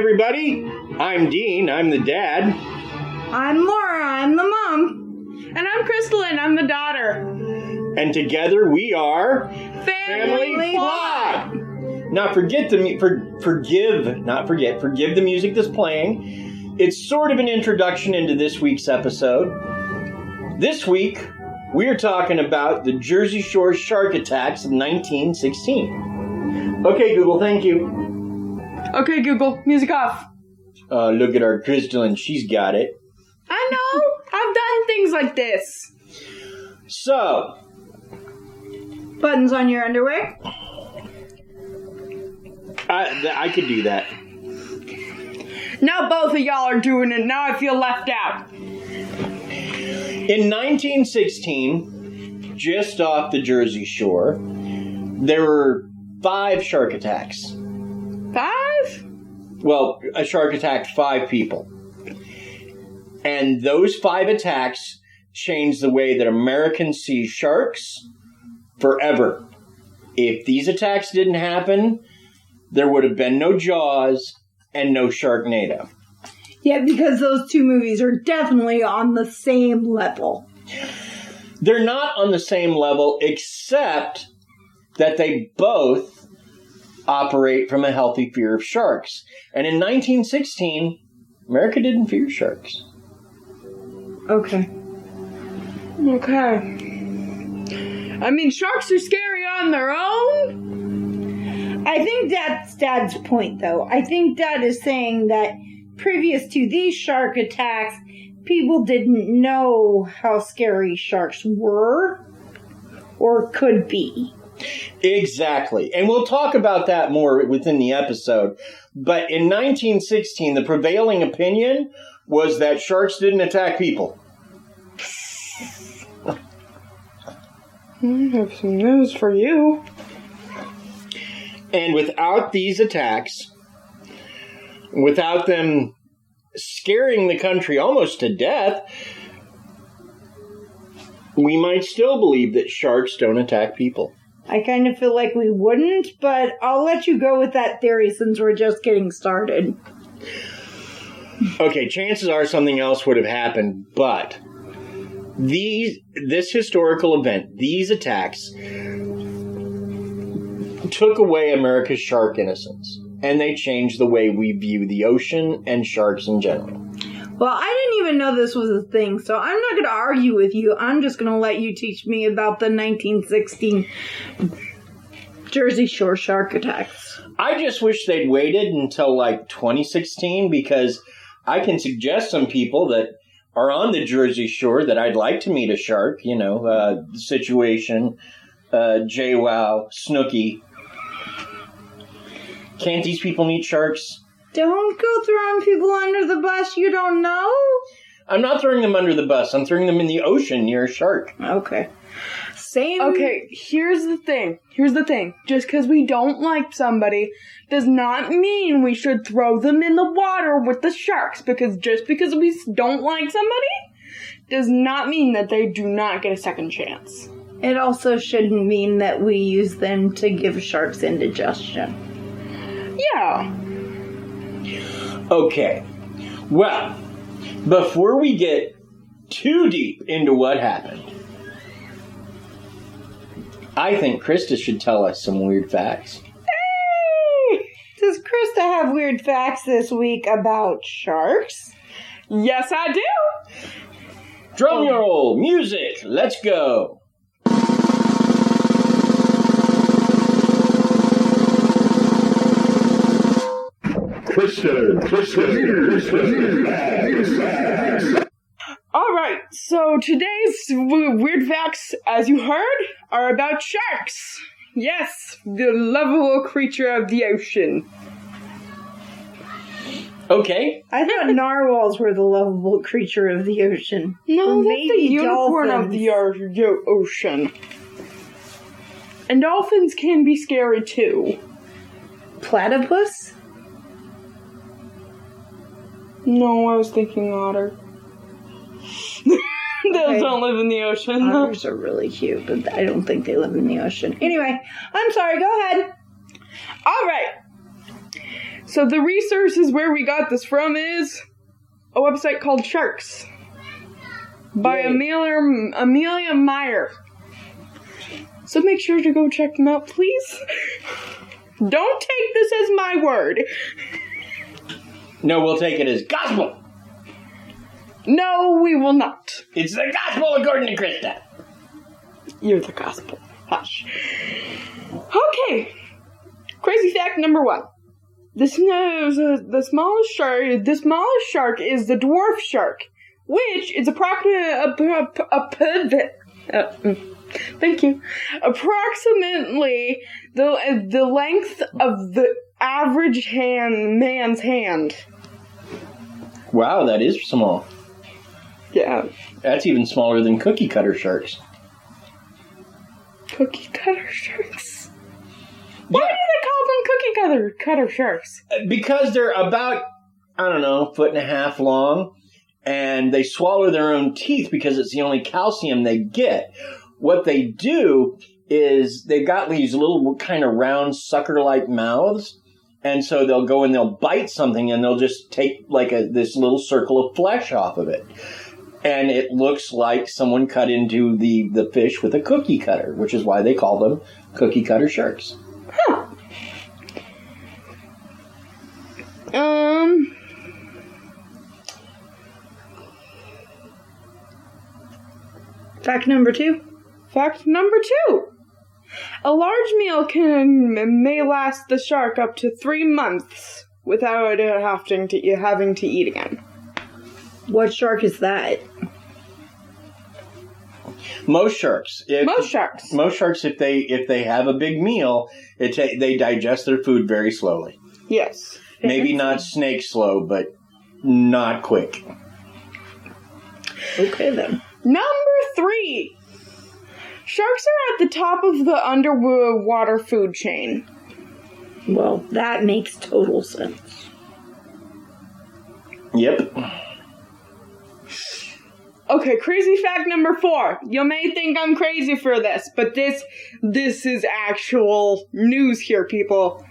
everybody. I'm Dean. I'm the dad. I'm Laura. I'm the mom. And I'm Krysta and I'm the daughter. And together we are Family Plot. Now forgive the music that's playing. It's sort of an introduction into this week's episode. This week, we are talking about the Jersey Shore shark attacks of 1916. Okay, Google, thank you. Okay, Google, music off. Look at our Krysta, and she's got it. I know. I've done things like this. So, Buttons on your underwear? I could do that. Now both of y'all are doing it. Now I feel left out. In 1916, just off the Jersey Shore, there were 5 shark attacks. 5? Well, a shark attacked 5 people. And those 5 attacks changed the way that Americans see sharks forever. If these attacks didn't happen, there would have been no Jaws and no Sharknado. Yeah, because those two movies are definitely on the same level. They're not on the same level, except that they both operate from a healthy fear of sharks. And in 1916, America didn't fear sharks. Okay. I mean, sharks are scary on their own. I think that's Dad's point, though. I think Dad is saying that previous to these shark attacks, people didn't know how scary sharks were or could be. Exactly. And we'll talk about that more within the episode. But in 1916, the prevailing opinion was that sharks didn't attack people. I have some news for you. And without these attacks, without them scaring the country almost to death, we might still believe that sharks don't attack people. I kind of feel like we wouldn't, but I'll let you go with that theory since we're just getting started. Okay, chances are something else would have happened, but this historical event, these attacks, took away America's shark innocence, and they changed the way we view the ocean and sharks in general. Well, I didn't even know this was a thing, so I'm not going to argue with you. I'm just going to let you teach me about the 1916 Jersey Shore shark attacks. I just wish they'd waited until, 2016, because I can suggest some people that are on the Jersey Shore that I'd like to meet a shark, the Situation, j-woww, Snooki. Can't these people meet sharks? Don't go throwing people under the bus you don't know. I'm not throwing them under the bus. I'm throwing them in the ocean near a shark. Okay. Same. Okay, here's the thing. Just because we don't like somebody does not mean we should throw them in the water with the sharks. Because just because we don't like somebody does not mean that they do not get a second chance. It also shouldn't mean that we use them to give sharks indigestion. Yeah. Okay. Well, before we get too deep into what happened, I think Krysta should tell us some weird facts. Hey! Does Krysta have weird facts this week about sharks? Yes, I do. Drum roll, music, let's go. Alright, so today's weird facts, as you heard, are about sharks. Yes, the lovable creature of the ocean. Okay. I thought narwhals were the lovable creature of the ocean. No, Or that's the unicorn dolphins. of the ocean. And dolphins can be scary too. Platypus? No, I was thinking otter. Those don't live in the ocean. Otters are really cute, but I don't think they live in the ocean. Anyway, I'm sorry, go ahead. Alright. So the resources where we got this from is a website called Sharks by Amelia Meyer. So make sure to go check them out, please. Don't take this as my word. No, we'll take it as gospel. No, we will not. It's the gospel according to Krysta. You're the gospel. Hush. Okay. Crazy fact number 1. The smallest shark is the dwarf shark, which is approximately the length of the average man's hand. Wow, that is small. Yeah. That's even smaller than cookie cutter sharks. Cookie cutter sharks? Why do they call them cookie cutter sharks? Because they're about, 1.5 feet long, and they swallow their own teeth because it's the only calcium they get. What they do is they've got these little kind of round sucker-like mouths, and so they'll go and they'll bite something and they'll just take this little circle of flesh off of it. And it looks like someone cut into the fish with a cookie cutter, which is why they call them cookie cutter sharks. Huh. Fact number 2. Fact number 2. A large meal may last the shark up to 3 months without having to eat again. What shark is that? Most sharks. Most sharks, if they have a big meal, they digest their food very slowly. Yes. Maybe not snake slow, but not quick. Okay, then. Number 3. Sharks are at the top of the underwater food chain. Well, that makes total sense. Yep. Okay, crazy fact number 4. You may think I'm crazy for this, but this is actual news here, people.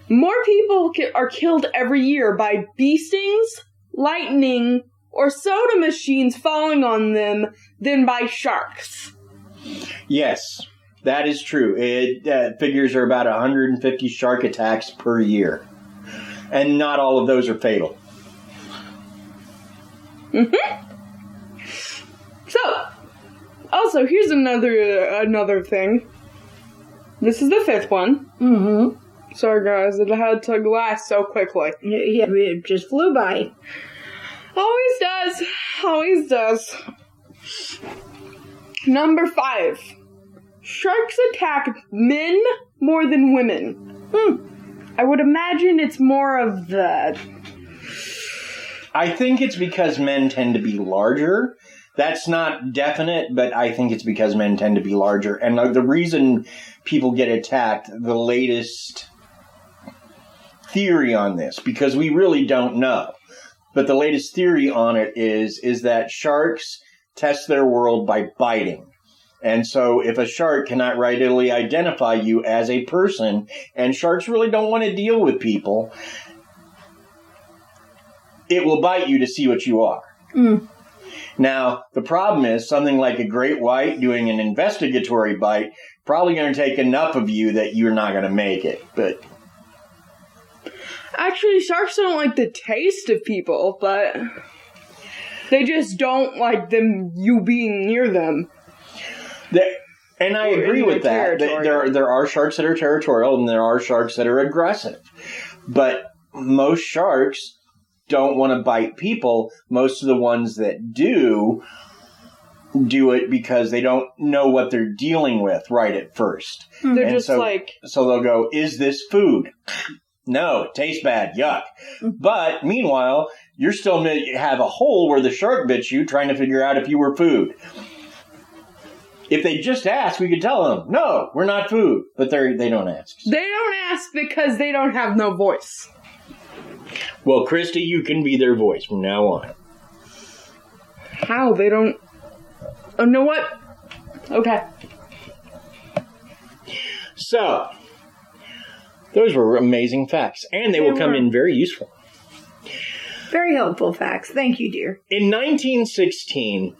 More people are killed every year by bee stings, lightning, or soda machines falling on them than by sharks. Yes, that is true. Figures are about 150 shark attacks per year. And not all of those are fatal. Mm-hmm. So, also, here's another thing. This is the 5th one. Mm-hmm. Sorry, guys, it had to last so quickly. Yeah, it just flew by. Always does. Always does. Number 5. Sharks attack men more than women. I would imagine it's more of the... I think it's because men tend to be larger. That's not definite, but I think it's because men tend to be larger. And the reason people get attacked, the latest theory on this, because we really don't know, but the latest theory on it is that sharks test their world by biting. And so if a shark cannot readily identify you as a person, and sharks really don't want to deal with people, it will bite you to see what you are. Now, the problem is something like a great white doing an investigatory bite probably going to take enough of you that you're not going to make it. But actually, sharks don't like the taste of people, but they just don't like you being near them. And I agree with that. There are sharks that are territorial and there are sharks that are aggressive. But most sharks don't want to bite people. Most of the ones that do it because they don't know what they're dealing with right at first. They're and just so they'll go, is this food? No, it tastes bad. Yuck. But meanwhile, you're still have a hole where the shark bit you trying to figure out if you were food. If they just asked, we could tell them, no, we're not food. But they don't ask. They don't ask because they don't have no voice. Well, Krysta, you can be their voice from now on. How? They don't... Oh, know what? Okay. So, Those were amazing facts, and they will come in very useful. Very helpful facts. Thank you, dear. In 1916,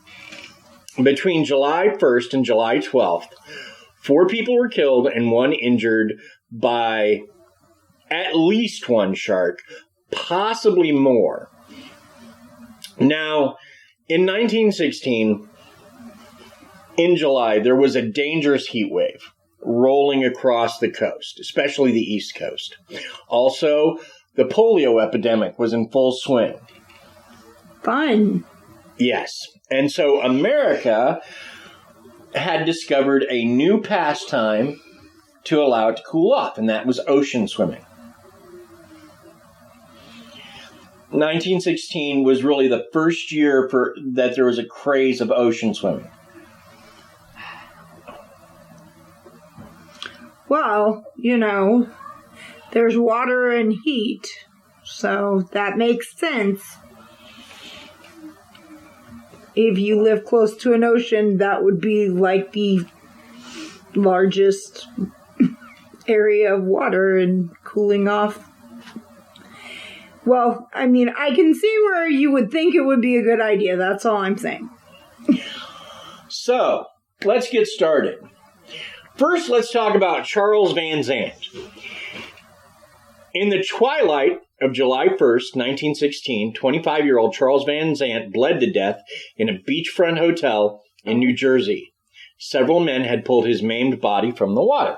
between July 1st and July 12th, 4 people were killed and 1 injured by at least 1 shark, possibly more. Now, in 1916, in July, there was a dangerous heat wave rolling across the coast, especially the East Coast. Also, the polio epidemic was in full swing. Fun. Yes. And so America had discovered a new pastime to allow it to cool off, and that was ocean swimming. 1916 was really the first year that there was a craze of ocean swimming. Well, there's water and heat, so that makes sense. If you live close to an ocean, that would be like the largest area of water and cooling off. Well, I mean, I can see where you would think it would be a good idea. That's all I'm saying. So, let's get started. First, let's talk about Charles Van Zandt. In the twilight of July 1st, 1916, 25-year-old Charles Van Zandt bled to death in a beachfront hotel in New Jersey. Several men had pulled his maimed body from the water.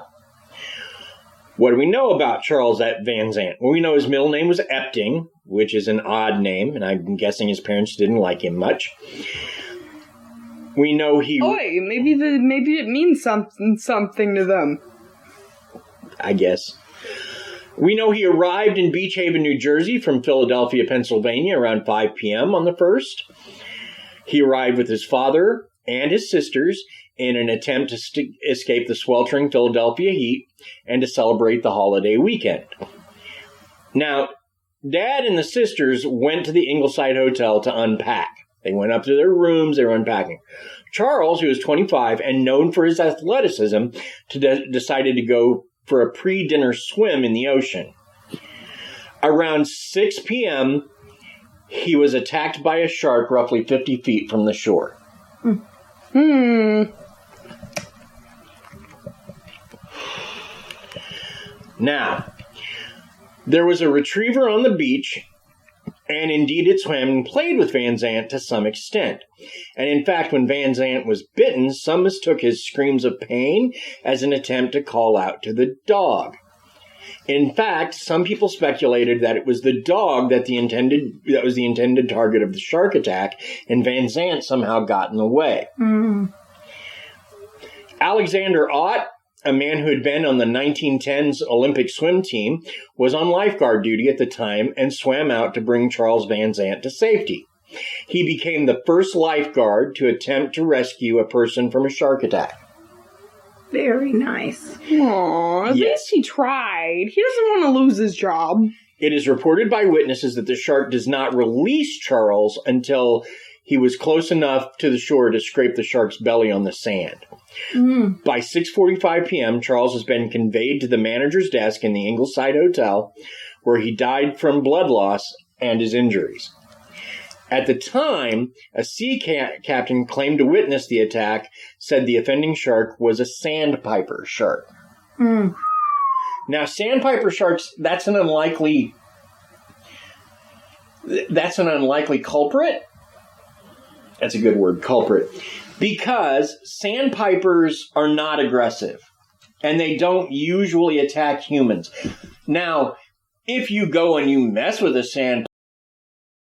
What do we know about Charles Van Zandt? Well, we know his middle name was Epting, which is an odd name, and I'm guessing his parents didn't like him much. We know he... Oh, wait, maybe it means something to them. I guess. We know he arrived in Beach Haven, New Jersey from Philadelphia, Pennsylvania around 5 p.m. on the 1st. He arrived with his father and his sisters in an attempt to escape the sweltering Philadelphia heat and to celebrate the holiday weekend. Now, Dad and the sisters went to the Ingleside Hotel to unpack. They went up to their rooms, they were unpacking. Charles, who was 25 and known for his athleticism, decided to go for a pre-dinner swim in the ocean. Around 6 p.m., he was attacked by a shark roughly 50 feet from the shore. Now, there was a retriever on the beach, and indeed it swam and played with Van Zandt to some extent. And in fact, when Van Zandt was bitten, some mistook his screams of pain as an attempt to call out to the dog. In fact, some people speculated that it was the dog that was the intended target of the shark attack, and Van Zandt somehow got in the way. Alexander Ott, a man who had been on the 1910s Olympic swim team, was on lifeguard duty at the time and swam out to bring Charles Van Zandt to safety. He became the first lifeguard to attempt to rescue a person from a shark attack. Very nice. Aww, at least he tried. He doesn't want to lose his job. It is reported by witnesses that the shark does not release Charles until he was close enough to the shore to scrape the shark's belly on the sand. By 6:45 p.m., Charles has been conveyed to the manager's desk in the Ingleside Hotel, where he died from blood loss and his injuries. At the time, a sea captain claimed to witness the attack, said the offending shark was a Sandpiper Shark. Now, Sandpiper Sharks, that's an unlikely culprit. That's a good word, culprit. Because sandpipers are not aggressive, and they don't usually attack humans. Now, if you go and you mess with a sandpiper,